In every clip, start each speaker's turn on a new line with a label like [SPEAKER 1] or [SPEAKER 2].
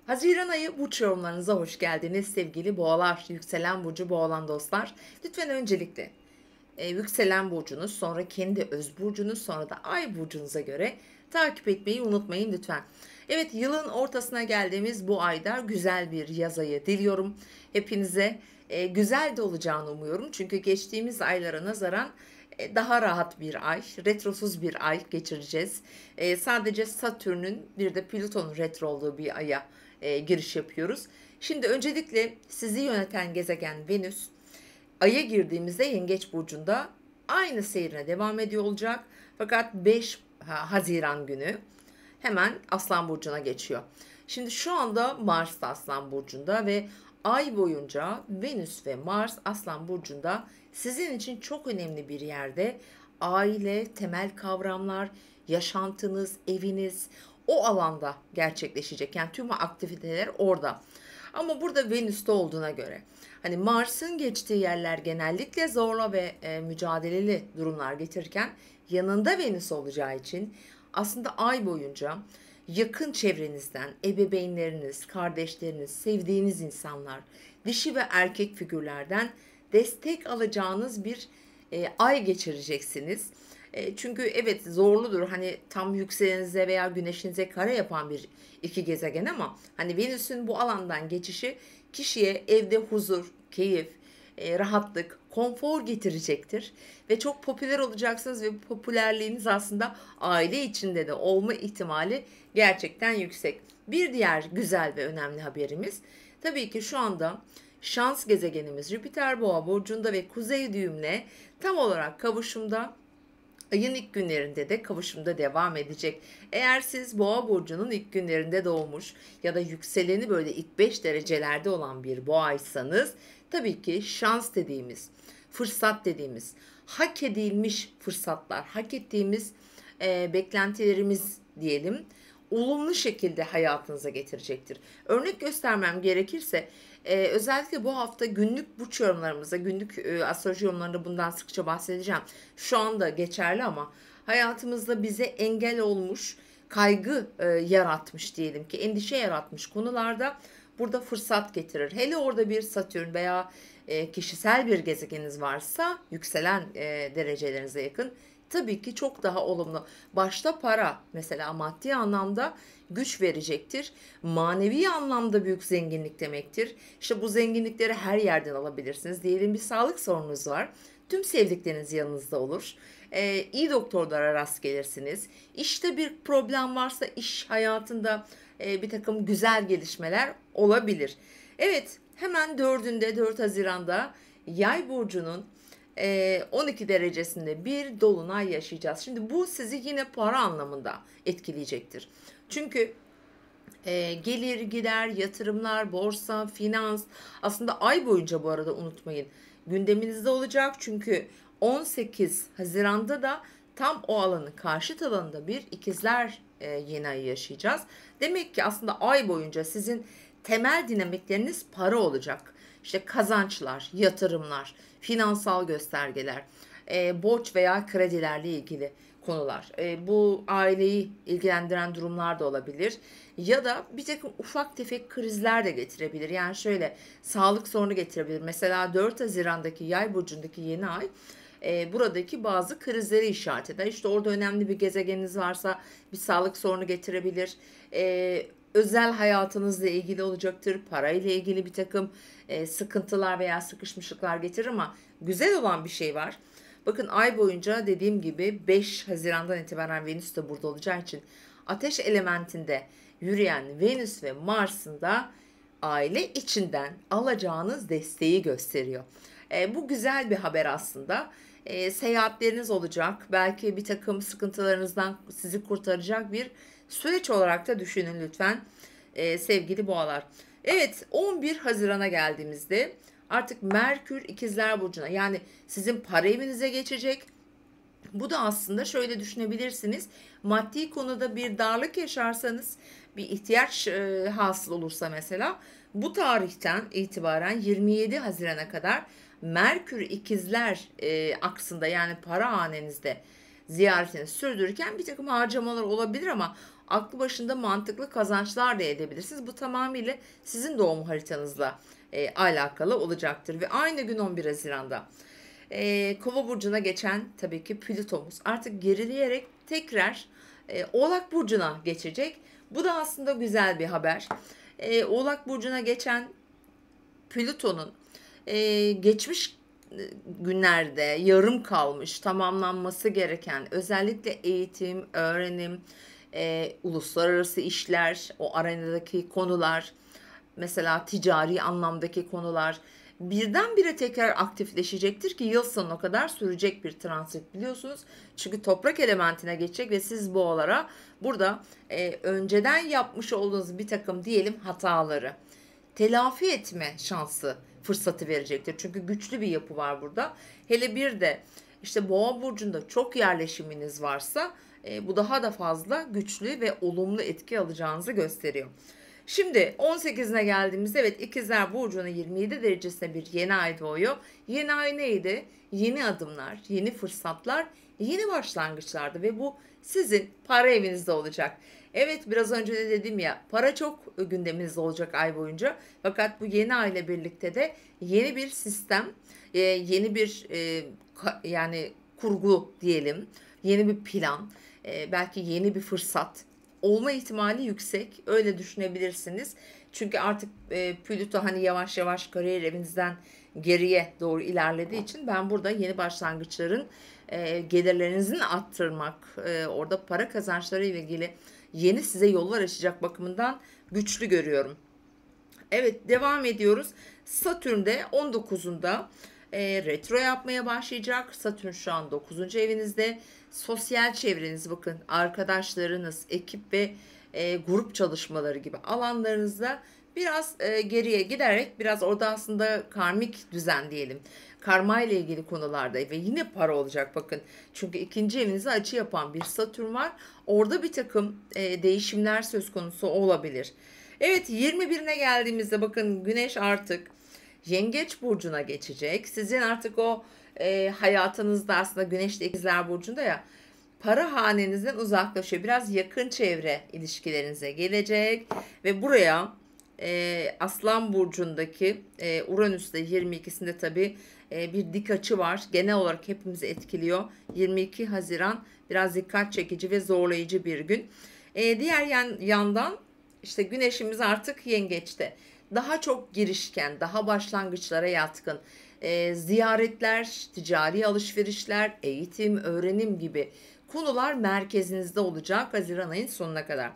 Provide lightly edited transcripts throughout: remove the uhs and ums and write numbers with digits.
[SPEAKER 1] Haziran ayı burç yorumlarınıza hoş geldiniz sevgili boğalar, yükselen burcu boğa olan dostlar. Lütfen öncelikle yükselen burcunuz, sonra kendi öz burcunuz, sonra da ay burcunuza göre takip etmeyi unutmayın lütfen. Evet, yılın ortasına geldiğimiz bu ayda güzel bir yaz ayı diliyorum. Hepinize güzel de olacağını umuyorum. Çünkü geçtiğimiz aylara nazaran daha rahat bir ay, retrosuz bir ay geçireceğiz. Sadece Satürn'ün bir de Plüton'un retro olduğu bir aya giriş yapıyoruz. Şimdi öncelikle sizi yöneten gezegen Venüs, Ay'a girdiğimizde Yengeç Burcu'nda aynı seyrine devam ediyor olacak. Fakat 5 Haziran günü hemen Aslan Burcu'na geçiyor. Şimdi şu anda Mars da Aslan Burcu'nda ve ay boyunca Venüs ve Mars Aslan Burcu'nda sizin için çok önemli bir yerde aile, temel kavramlar, yaşantınız, eviniz o alanda gerçekleşecek. Yani tüm aktiviteler orada. Ama burada Venüs'te olduğuna göre hani Mars'ın geçtiği yerler genellikle zorla ve mücadeleli durumlar getirirken yanında Venüs olacağı için aslında ay boyunca yakın çevrenizden, ebeveynleriniz, kardeşleriniz, sevdiğiniz insanlar, dişi ve erkek figürlerden destek alacağınız bir ay geçireceksiniz. Çünkü evet zorludur. Hani tam yükselenize veya güneşinize kare yapan bir iki gezegen ama hani Venüs'ün bu alandan geçişi kişiye evde huzur, keyif, rahatlık, konfor getirecektir. Ve çok popüler olacaksınız ve bu popülerliğiniz aslında aile içinde de olma ihtimali gerçekten yüksek. Bir diğer güzel ve önemli haberimiz tabii ki şu anda şans gezegenimiz Jüpiter Boğa burcunda ve kuzey düğümle tam olarak kavuşumda. Ayın ilk günlerinde de kavuşumda devam edecek. Eğer siz Boğa burcunun ilk günlerinde doğmuş ya da yükseleni böyle ilk 5 derecelerde olan bir boğaysanız tabii ki şans dediğimiz, fırsat dediğimiz, hak edilmiş fırsatlar, hak ettiğimiz beklentilerimiz diyelim olumlu şekilde hayatınıza getirecektir. Örnek göstermem gerekirse özellikle bu hafta günlük burç yorumlarımızda, günlük astroloji yorumlarında bundan sıkça bahsedeceğim. Şu anda geçerli ama hayatımızda bize engel olmuş, kaygı yaratmış diyelim ki, endişe yaratmış konularda burada fırsat getirir. Hele orada bir Satürn veya kişisel bir gezegeniniz varsa yükselen derecelerinize yakın tabii ki çok daha olumlu. Başta para mesela maddi anlamda güç verecektir. Manevi anlamda büyük zenginlik demektir. İşte bu zenginlikleri her yerden alabilirsiniz. Diyelim bir sağlık sorununuz var. Tüm sevdikleriniz yanınızda olur. İyi doktorlara rast gelirsiniz. İşte bir problem varsa iş hayatında bir takım güzel gelişmeler olabilir. Evet, hemen 4 Haziran'da Yay burcunun 12 derecesinde bir dolunay yaşayacağız. Şimdi bu sizi yine para anlamında etkileyecektir. Çünkü gelir, gider, yatırımlar, borsa, finans aslında ay boyunca bu arada unutmayın gündeminizde olacak. Çünkü 18 Haziran'da da tam o alanın karşıt alanında bir ikizler yeni ayı yaşayacağız. Demek ki aslında ay boyunca sizin temel dinamikleriniz para olacak. İşte kazançlar, yatırımlar, finansal göstergeler, borç veya kredilerle ilgili konular. Bu aileyi ilgilendiren durumlar da olabilir. Ya da bir takım ufak tefek krizler de getirebilir. Yani şöyle sağlık sorunu getirebilir. Mesela 4 Haziran'daki Yay burcundaki yeni ay buradaki bazı krizleri işaret eder. İşte orada önemli bir gezegeniniz varsa bir sağlık sorunu getirebilir. Özel hayatınızla ilgili olacaktır. Parayla ilgili bir takım sıkıntılar veya sıkışmışlıklar getirir ama güzel olan bir şey var. Bakın ay boyunca dediğim gibi 5 Haziran'dan itibaren Venüs de burada olacağı için ateş elementinde yürüyen Venüs ve Mars'ın da aile içinden alacağınız desteği gösteriyor. Bu güzel bir haber aslında. Seyahatleriniz olacak. Belki bir takım sıkıntılarınızdan sizi kurtaracak bir süreç olarak da düşünün lütfen sevgili boğalar. Evet, 11 Haziran'a geldiğimizde artık Merkür İkizler Burcu'na, yani sizin para evinize geçecek. Bu da aslında şöyle düşünebilirsiniz. Maddi konuda bir darlık yaşarsanız, bir ihtiyaç hasıl olursa mesela bu tarihten itibaren 27 Haziran'a kadar Merkür İkizler aksında, yani para hanenizde ziyaretini sürdürürken bir takım harcamalar olabilir ama aklı başında mantıklı kazançlar da edebilirsiniz. Bu tamamıyla sizin doğum haritanızla alakalı olacaktır. Ve aynı gün 11 Haziran'da Kova burcuna geçen tabii ki Plütomuz artık gerileyerek tekrar Oğlak burcuna geçecek. Bu da aslında güzel bir haber. Oğlak burcuna geçen Plüton'un geçmiş günlerde yarım kalmış, tamamlanması gereken özellikle eğitim, öğrenim, uluslararası işler, o arenadaki konular, mesela ticari anlamdaki konular birdenbire tekrar aktifleşecektir ki yıl sonuna kadar sürecek bir transit biliyorsunuz. Çünkü toprak elementine geçecek ve siz boğalara burada önceden yapmış olduğunuz bir takım diyelim hataları telafi etme şansı, fırsatı verecektir. Çünkü güçlü bir yapı var burada. Hele bir de işte Boğa burcunda çok yerleşiminiz varsa bu daha da fazla güçlü ve olumlu etki alacağınızı gösteriyor. Şimdi 18'ine geldiğimizde evet İkizler Burcu'nun 27 derecesinde bir yeni ay doğuyor. Yeni ay neydi? Yeni adımlar, yeni fırsatlar, yeni başlangıçlardı ve bu sizin para evinizde olacak. Evet biraz önce de dedim ya para çok gündeminizde olacak ay boyunca. Fakat bu yeni ay ile birlikte de yeni bir sistem, yeni bir yani kurgu diyelim, yeni bir plan, belki yeni bir fırsat olma ihtimali yüksek. Öyle düşünebilirsiniz. Çünkü artık Plüto hani yavaş yavaş kariyer evinizden geriye doğru ilerlediği için ben burada yeni başlangıçların gelirlerinizin arttırmak, orada para kazançları ile ilgili yeni size yollar açacak bakımından güçlü görüyorum. Evet devam ediyoruz. Satürn de 19'unda retro yapmaya başlayacak. Satürn şu an 9. evinizde. Sosyal çevreniz bakın arkadaşlarınız, ekip ve grup çalışmaları gibi alanlarınızda biraz geriye giderek biraz orada aslında karmik düzen diyelim. Karma ile ilgili konularda ve yine para olacak bakın. Çünkü ikinci evinize açı yapan bir Satürn var. Orada bir takım değişimler söz konusu olabilir. Evet 21'ine geldiğimizde bakın Güneş artık Yengeç burcuna geçecek. Sizin artık o hayatınızda aslında Güneş de İkizler burcunda ya para hanenizden uzaklaşıyor. Biraz yakın çevre ilişkilerinize gelecek ve buraya Aslan burcundaki Uranüs'te 22'sinde tabii bir dik açı var. Genel olarak hepimizi etkiliyor. 22 Haziran biraz dikkat çekici ve zorlayıcı bir gün. Diğer yandan işte Güneşimiz artık Yengeç'te. Daha çok girişken, daha başlangıçlara yatkın. Ziyaretler, ticari alışverişler, eğitim, öğrenim gibi konular merkezinizde olacak Haziran ayın sonuna kadar.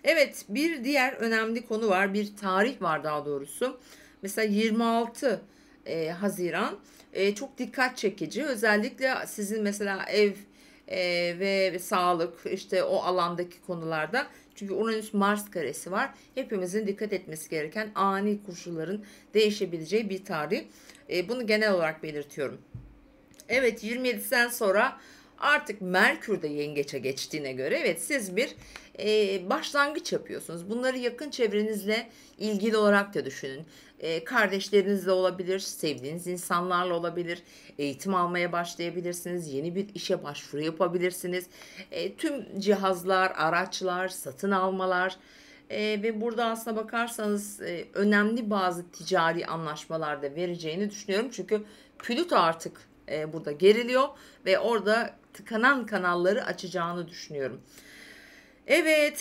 [SPEAKER 1] Evet, bir diğer önemli konu var. Bir tarih var daha doğrusu. Mesela 26 Haziran çok dikkat çekici. Özellikle sizin mesela ev ve sağlık işte o alandaki konularda. Çünkü Uranüs Mars karesi var. Hepimizin dikkat etmesi gereken ani koşulların değişebileceği bir tarih. Bunu genel olarak belirtiyorum. Evet 27'den sonra artık Merkür de yengeçe geçtiğine göre evet siz bir başlangıç yapıyorsunuz. Bunları yakın çevrenizle ilgili olarak da düşünün. Kardeşlerinizle olabilir, sevdiğiniz insanlarla olabilir, eğitim almaya başlayabilirsiniz, yeni bir işe başvuru yapabilirsiniz. Tüm cihazlar, araçlar, satın almalar ve burada aslına bakarsanız önemli bazı ticari anlaşmalar da vereceğini düşünüyorum. Çünkü Plüto artık burada geriliyor ve orada tıkanan kanalları açacağını düşünüyorum. Evet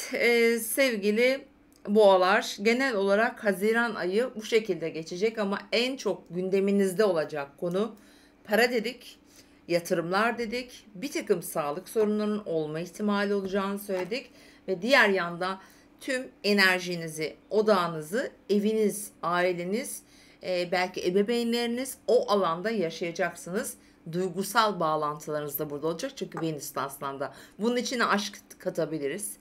[SPEAKER 1] sevgili boğalar genel olarak Haziran ayı bu şekilde geçecek ama en çok gündeminizde olacak konu para dedik, yatırımlar dedik, bir takım sağlık sorunlarının olma ihtimali olacağını söyledik ve diğer yanda tüm enerjinizi, odağınızı, eviniz, aileniz, belki ebeveynleriniz o alanda yaşayacaksınız. Duygusal bağlantılarınız da burada olacak çünkü Venüs de Aslan'da. Bunun içine aşk katabiliriz.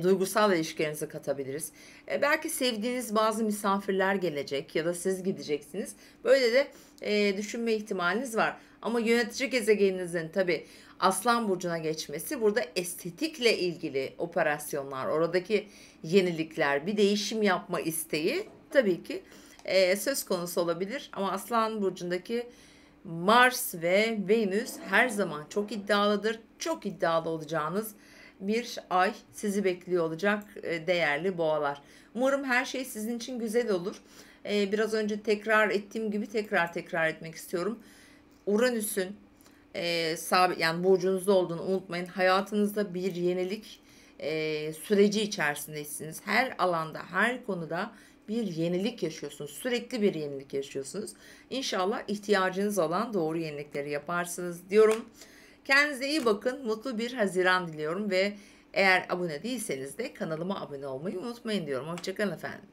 [SPEAKER 1] Duygusal ilişkilerinizi katabiliriz. Belki sevdiğiniz bazı misafirler gelecek ya da siz gideceksiniz. Böyle de düşünme ihtimaliniz var. Ama yönetici gezegeninizin tabii Aslan burcuna geçmesi burada estetikle ilgili operasyonlar, oradaki yenilikler, bir değişim yapma isteği tabii ki söz konusu olabilir. Ama Aslan burcundaki Mars ve Venüs her zaman çok iddialıdır. Çok iddialı olacağınız bir ay sizi bekliyor olacak değerli boğalar. Umarım her şey sizin için güzel olur. Biraz önce tekrar ettiğim gibi tekrar etmek istiyorum. Uranüs'ün sabit, yani burcunuzda olduğunu unutmayın. Hayatınızda bir yenilik süreci içerisindesiniz. Her alanda, her konuda bir yenilik yaşıyorsunuz. Sürekli bir yenilik yaşıyorsunuz. İnşallah ihtiyacınız olan doğru yenilikleri yaparsınız diyorum. Kendinize iyi bakın. Mutlu bir Haziran diliyorum ve eğer abone değilseniz de kanalıma abone olmayı unutmayın diyorum. Hoşçakalın efendim.